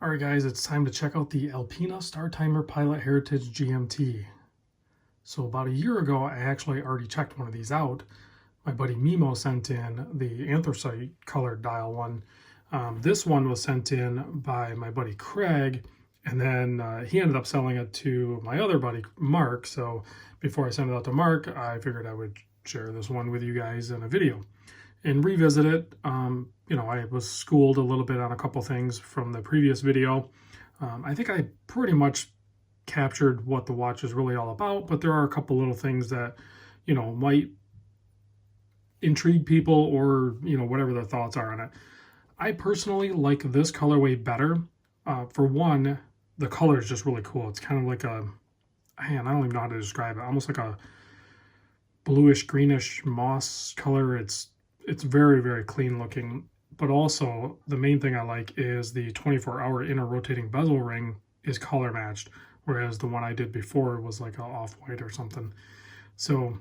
All right, guys, it's time to check out the Alpina Startimer Pilot Heritage GMT. So about a year ago, I actually already checked one of these out. My buddy Mimo sent in the anthracite colored dial one. This one was sent in by my buddy Craig, and then he ended up selling it to my other buddy Mark. So before I sent it out to Mark, I figured I would share this one with you guys in a video and revisit it. I was schooled a little bit on a couple things from the previous video. I think I pretty much captured what the watch is really all about, but there are a couple little things that, might intrigue people or, whatever their thoughts are on it. I personally like this colorway better. For one, the color is just really cool. It's kind of like I don't even know how to describe it. Almost like a bluish, greenish moss color. It's very, very clean looking. But also, the main thing I like is the 24-hour inner rotating bezel ring is color matched, whereas the one I did before was like an off-white or something. So,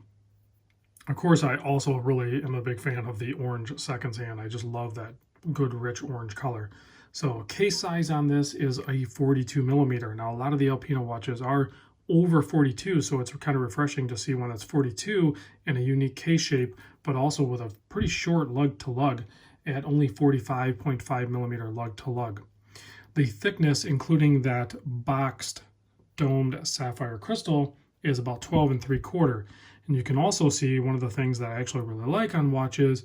of course, I also really am a big fan of the orange seconds hand. I just love that good, rich orange color. So, case size on this is a 42 millimeter. Now, a lot of the Alpina watches are over 42, so it's kind of refreshing to see one that's 42 in a unique case shape, but also with a pretty short lug to lug at only 45.5 millimeter lug to lug. The thickness, including that boxed domed sapphire crystal, is about 12 3/4. And you can also see one of the things that I actually really like on watches,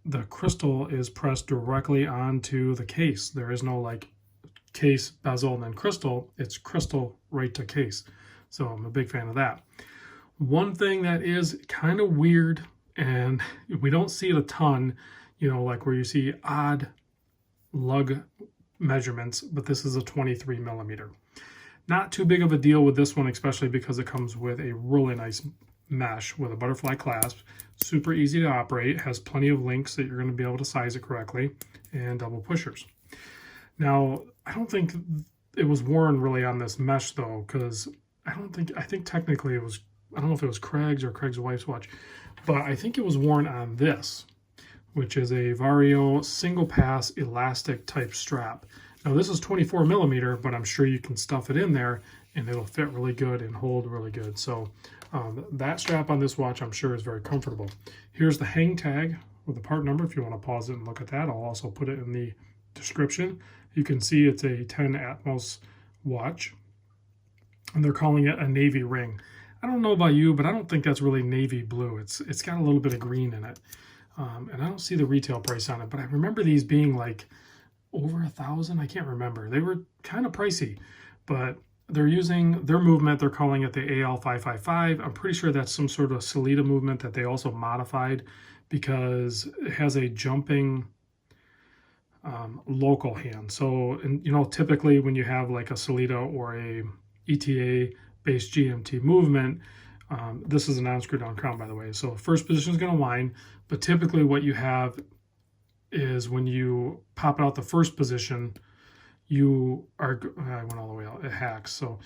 the crystal is pressed directly onto the case. There is no like case, bezel, and then crystal. It's crystal right to case. So I'm a big fan of that. One thing that is kind of weird, and we don't see it a ton, like where you see odd lug measurements, but this is a 23 millimeter. Not too big of a deal with this one, especially because it comes with a really nice mesh with a butterfly clasp. Super easy to operate, has plenty of links that you're going to be able to size it correctly, and double pushers. Now, I don't think it was worn really on this mesh though, because I think technically it was, I don't know if it was Craig's or Craig's wife's watch, but I think it was worn on this, which is a Vario single pass elastic type strap. Now this is 24 millimeter, but I'm sure you can stuff it in there and it'll fit really good and hold really good. So that strap on this watch I'm sure is very comfortable. Here's the hang tag with the part number if you want to pause it and look at that. I'll also put it in the description. You can see it's a 10 Atmos watch, and they're calling it a navy ring. I don't know about you, but I don't think that's really navy blue. It's got a little bit of green in it. And I don't see the retail price on it, but I remember these being like over $1,000. I can't remember. They were kind of pricey, but they're using their movement. They're calling it the AL555. I'm pretty sure that's some sort of Sellita movement that they also modified because it has a jumping local hand. So, and typically when you have like a Sellita or a ETA based GMT movement, this is a non-screw down crown, by the way. So first position is going to wind, but typically what you have is when you pop it out the first position, I went all the way out, it hacks. So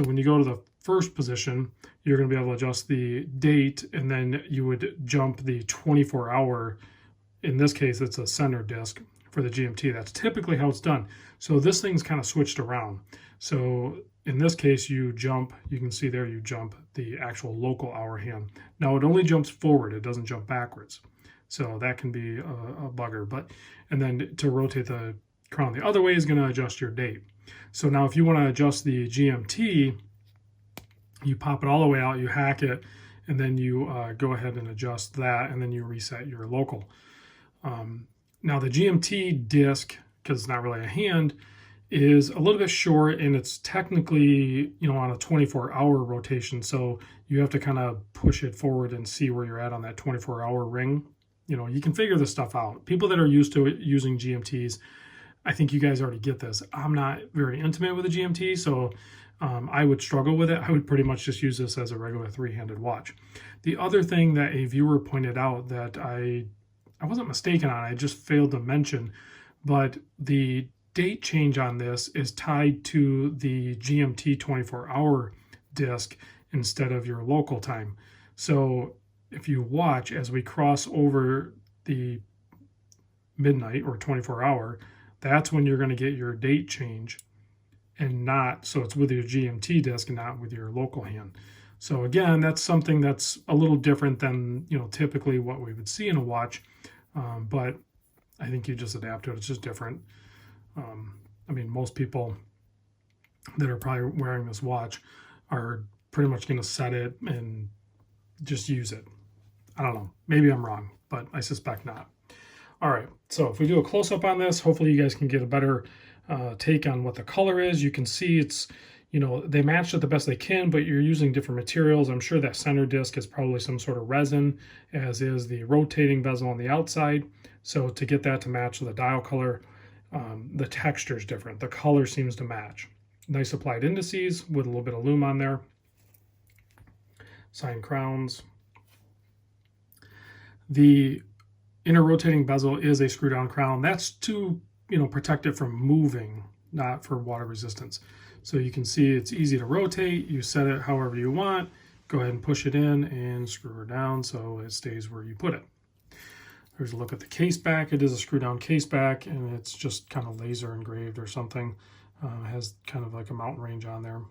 when you go to the first position, you're going to be able to adjust the date, and then you would jump the 24-hour. In this case, it's a center disc for the GMT. That's typically how it's done. So this thing's kind of switched around. So in this case, you can see there, you jump the actual local hour hand. Now it only jumps forward, it doesn't jump backwards. So that can be a bugger. And then to rotate the crown the other way is going to adjust your date. So now if you want to adjust the GMT, you pop it all the way out, you hack it, and then you go ahead and adjust that, and then you reset your local. Now the GMT disc, because it's not really a hand, is a little bit short, and it's technically, on a 24-hour rotation. So you have to kind of push it forward and see where you're at on that 24-hour ring. You can figure this stuff out. People that are used to it using GMTs, I think you guys already get this. I'm not very intimate with a GMT, so I would struggle with it. I would pretty much just use this as a regular three-handed watch. The other thing that a viewer pointed out that I wasn't mistaken on, I just failed to mention, but the date change on this is tied to the GMT 24-hour disc instead of your local time. So if you watch as we cross over the midnight or 24-hour, that's when you're going to get your date change and not, so it's with your GMT disc and not with your local hand. So again, that's something that's a little different than, you know, typically what we would see in a watch. But I think you just adapt to it. It's just different. I mean, most people that are probably wearing this watch are pretty much going to set it and just use it. I don't know. Maybe I'm wrong, but I suspect not. All right. So if we do a close-up on this, hopefully you guys can get a better take on what the color is. You can see it's, you know, they matched it the best they can, but you're using different materials. I'm sure that center disc is probably some sort of resin, as is the rotating bezel on the outside. So to get that to match the dial color, the texture is different. The color seems to match. Nice applied indices with a little bit of lume on there. Signed crowns. The inner rotating bezel is a screw down crown. That's to, you know, protect it from moving, not for water resistance. So you can see it's easy to rotate. You set it however you want. Go ahead and push it in and screw her down so it stays where you put it. There's a look at the case back. It is a screw down case back, and it's just kind of laser engraved or something. It has kind of like a mountain range on there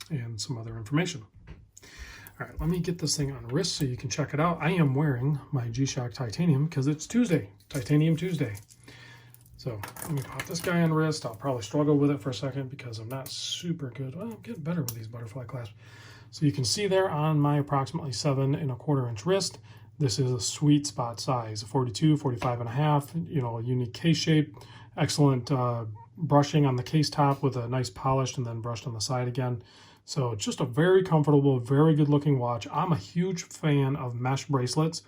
and some other information. All right, let me get this thing on wrist so you can check it out. I am wearing my G-Shock Titanium because it's Tuesday, Titanium Tuesday. So let me pop this guy on wrist. I'll probably struggle with it for a second because I'm not super good. Well, I'm getting better with these butterfly clasps. So you can see there on my approximately 7 1/4 inch wrist, this is a sweet spot size, 42, 45.5, you know, a unique case shape, excellent brushing on the case top with a nice polished and then brushed on the side again. So just a very comfortable, very good looking watch. I'm a huge fan of mesh bracelets,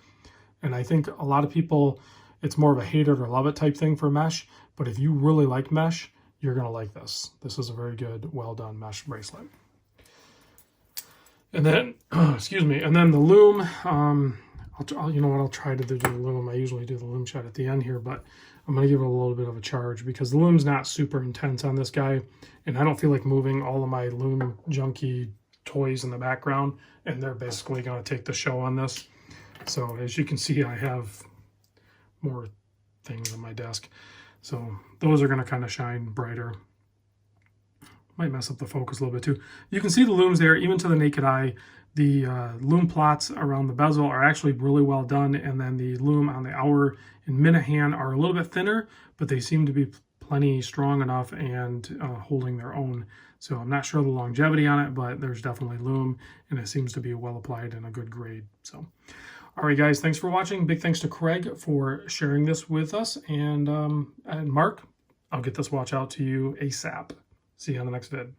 and I think a lot of people, it's more of a hate it or love it type thing for mesh, but if you really like mesh, you're gonna like this. This is a very good, well done mesh bracelet. And then, excuse me, and then the lume, you know what, I'll try to do the lume. I usually do the lume shot at the end here, but I'm going to give it a little bit of a charge because the lume's not super intense on this guy, and I don't feel like moving all of my lume junky toys in the background, and they're basically going to take the show on this. So as you can see, I have more things on my desk. So those are going to kind of shine brighter. Might mess up the focus a little bit too. You can see the lumes there, even to the naked eye. The lume plots around the bezel are actually really well done, and then the lume on the hour and minute hand are a little bit thinner, but they seem to be plenty strong enough and holding their own. So I'm not sure the longevity on it, but there's definitely lume, and it seems to be well applied and a good grade. So, all right, guys, thanks for watching. Big thanks to Craig for sharing this with us, and Mark, I'll get this watch out to you ASAP. See you on the next vid.